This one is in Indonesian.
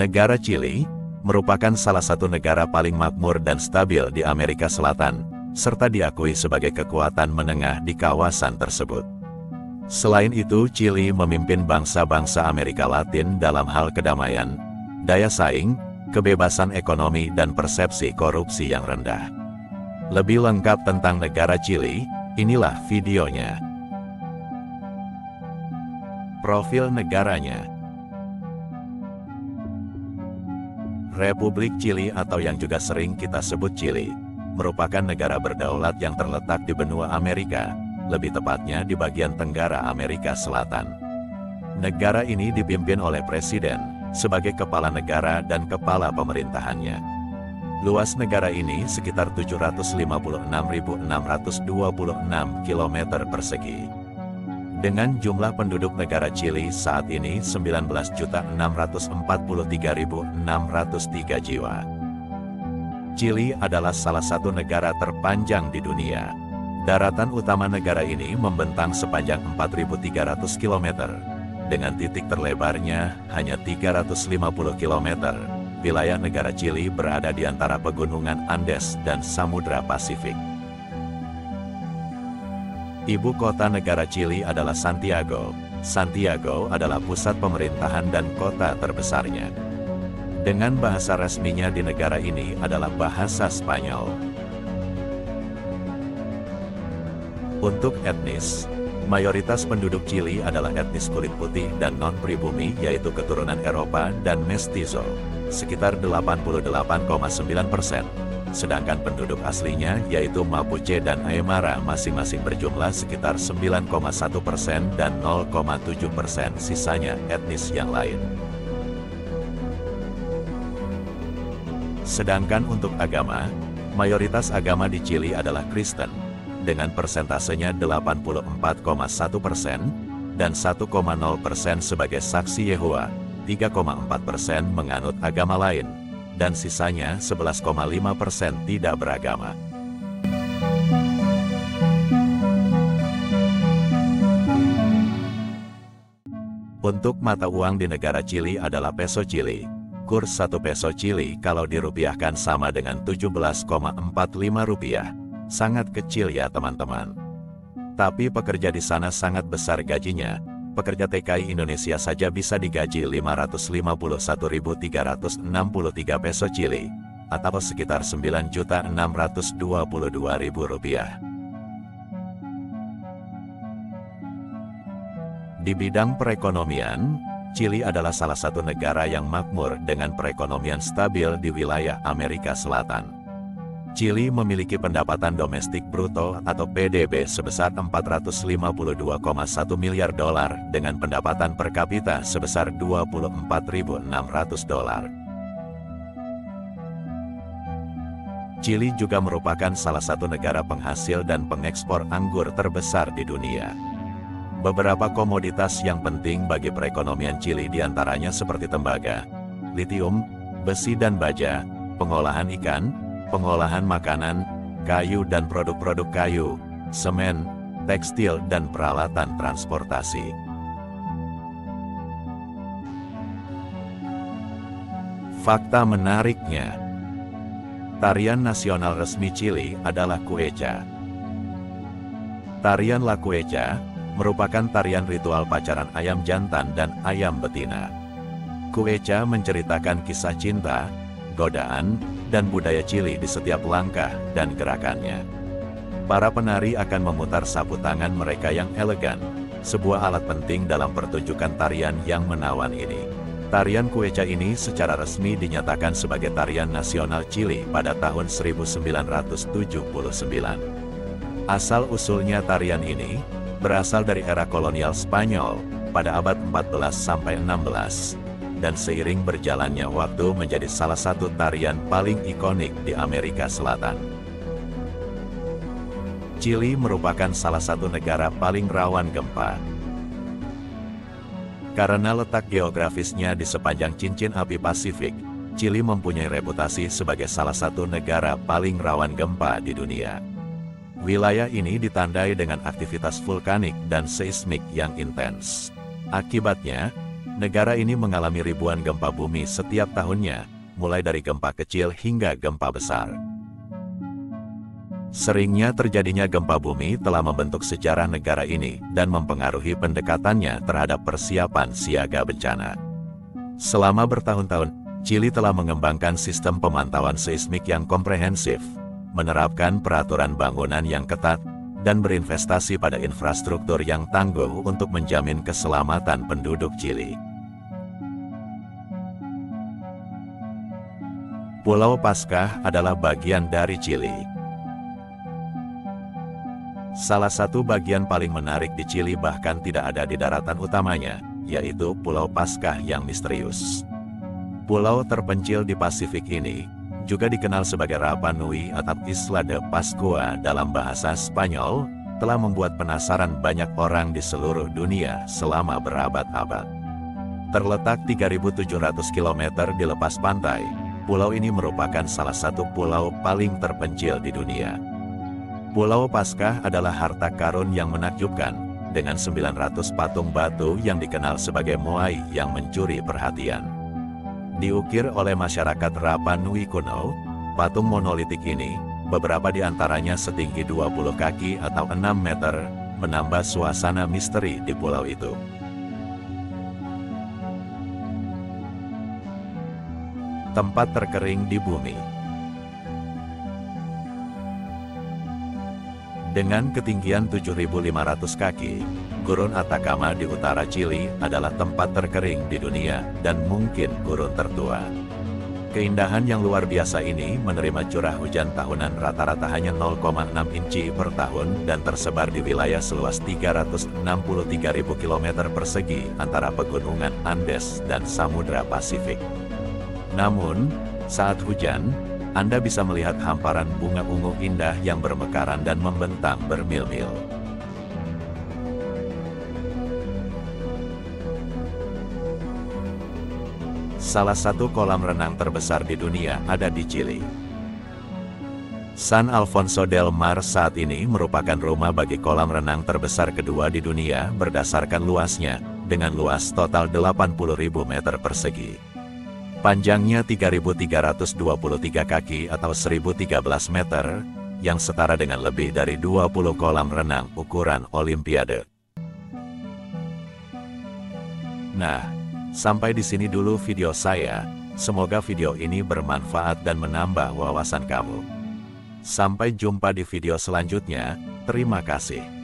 Negara Chili merupakan salah satu negara paling makmur dan stabil di Amerika Selatan, serta diakui sebagai kekuatan menengah di kawasan tersebut. Selain itu, Chili memimpin bangsa-bangsa Amerika Latin dalam hal kedamaian, daya saing, kebebasan ekonomi dan persepsi korupsi yang rendah. Lebih lengkap tentang negara Chili, inilah videonya. Profil negaranya. Republik Chili atau yang juga sering kita sebut Chili, merupakan negara berdaulat yang terletak di benua Amerika, lebih tepatnya di bagian tenggara Amerika Selatan. Negara ini dipimpin oleh presiden sebagai kepala negara dan kepala pemerintahannya. Luas negara ini sekitar 756.626 km persegi. Dengan jumlah penduduk negara Chili saat ini 19.643.603 jiwa. Chili adalah salah satu negara terpanjang di dunia. Daratan utama negara ini membentang sepanjang 4.300 km, dengan titik terlebarnya hanya 350 km. Wilayah negara Chili berada di antara pegunungan Andes dan Samudra Pasifik. Ibu kota negara Chili adalah Santiago. Santiago adalah pusat pemerintahan dan kota terbesarnya. Dengan bahasa resminya di negara ini adalah bahasa Spanyol. Untuk etnis, mayoritas penduduk Chili adalah etnis kulit putih dan non-pribumi, yaitu keturunan Eropa dan mestizo, sekitar 88,9%. Sedangkan penduduk aslinya yaitu Mapuche dan Aymara masing-masing berjumlah sekitar 9,1% dan 0,7%, sisanya etnis yang lain. Sedangkan untuk agama, mayoritas agama di Chili adalah Kristen, dengan persentasenya 84,1% dan 1,0% sebagai saksi Yehova, 3,4% menganut agama lain, dan sisanya 11,5% tidak beragama. Untuk mata uang di negara Chili adalah peso Chili. Kurs 1 peso Chili kalau dirupiahkan sama dengan 17,45 rupiah. Sangat kecil ya teman-teman. Tapi pekerja di sana sangat besar gajinya. Pekerja TKI Indonesia saja bisa digaji 551.363 peso Chili, atau sekitar 9.622.000 rupiah. Di bidang perekonomian, Chili adalah salah satu negara yang makmur dengan perekonomian stabil di wilayah Amerika Selatan. Chili memiliki pendapatan domestik bruto atau PDB sebesar 452,1 miliar dolar dengan pendapatan per kapita sebesar 24.600 dolar. Chili juga merupakan salah satu negara penghasil dan pengekspor anggur terbesar di dunia. Beberapa komoditas yang penting bagi perekonomian Chili diantaranya seperti tembaga, litium, besi dan baja, pengolahan ikan, pengolahan makanan, kayu dan produk-produk kayu, semen, tekstil dan peralatan transportasi. Fakta menariknya, tarian nasional resmi Chili adalah cueca. Tarian La Cueca merupakan tarian ritual pacaran ayam jantan dan ayam betina. Cueca menceritakan kisah cinta, godaan, dan budaya Chili di setiap langkah dan gerakannya. Para penari akan memutar sapu tangan mereka yang elegan, sebuah alat penting dalam pertunjukan tarian yang menawan ini. Tarian cueca ini secara resmi dinyatakan sebagai tarian nasional Chili pada tahun 1979. Asal-usulnya tarian ini berasal dari era kolonial Spanyol pada abad 14–16. Dan seiring berjalannya waktu menjadi salah satu tarian paling ikonik di Amerika Selatan. Chili merupakan salah satu negara paling rawan gempa. Karena letak geografisnya di sepanjang cincin api Pasifik, Chili mempunyai reputasi sebagai salah satu negara paling rawan gempa di dunia. Wilayah ini ditandai dengan aktivitas vulkanik dan seismik yang intens. Akibatnya, Negara ini mengalami ribuan gempa bumi setiap tahunnya, mulai dari gempa kecil hingga gempa besar. Seringnya terjadinya gempa bumi telah membentuk sejarah negara ini dan mempengaruhi pendekatannya terhadap persiapan siaga bencana. Selama bertahun-tahun, Chili telah mengembangkan sistem pemantauan seismik yang komprehensif, menerapkan peraturan bangunan yang ketat, dan berinvestasi pada infrastruktur yang tangguh untuk menjamin keselamatan penduduk Chili. Pulau Paskah adalah bagian dari Chili. Salah satu bagian paling menarik di Chili bahkan tidak ada di daratan utamanya, yaitu Pulau Paskah yang misterius. Pulau terpencil di Pasifik ini juga dikenal sebagai Rapa Nui atau Isla de Pascua dalam bahasa Spanyol, telah membuat penasaran banyak orang di seluruh dunia selama berabad-abad. Terletak 3.700 km di lepas pantai, pulau ini merupakan salah satu pulau paling terpencil di dunia. Pulau Paskah adalah harta karun yang menakjubkan, dengan 900 patung batu yang dikenal sebagai moai yang mencuri perhatian. Diukir oleh masyarakat Rapa Nui kuno, patung monolitik ini, beberapa di antaranya setinggi 20 kaki atau 6 meter, menambah suasana misteri di pulau itu. Tempat terkering di bumi. Dengan ketinggian 7.500 kaki, Gurun Atacama di utara Chili adalah tempat terkering di dunia dan mungkin gurun tertua. Keindahan yang luar biasa ini menerima curah hujan tahunan rata-rata hanya 0,6 inci per tahun dan tersebar di wilayah seluas 363.000 km persegi antara pegunungan Andes dan Samudra Pasifik. Namun, saat hujan, Anda bisa melihat hamparan bunga ungu indah yang bermekaran dan membentang bermil-mil. Salah satu kolam renang terbesar di dunia ada di Chili. San Alfonso del Mar saat ini merupakan rumah bagi kolam renang terbesar kedua di dunia berdasarkan luasnya, dengan luas total 80.000 meter persegi. Panjangnya 3.323 kaki atau 1.013 meter, yang setara dengan lebih dari 20 kolam renang ukuran Olimpiade. Nah, sampai di sini dulu video saya. Semoga video ini bermanfaat dan menambah wawasan kamu. Sampai jumpa di video selanjutnya. Terima kasih.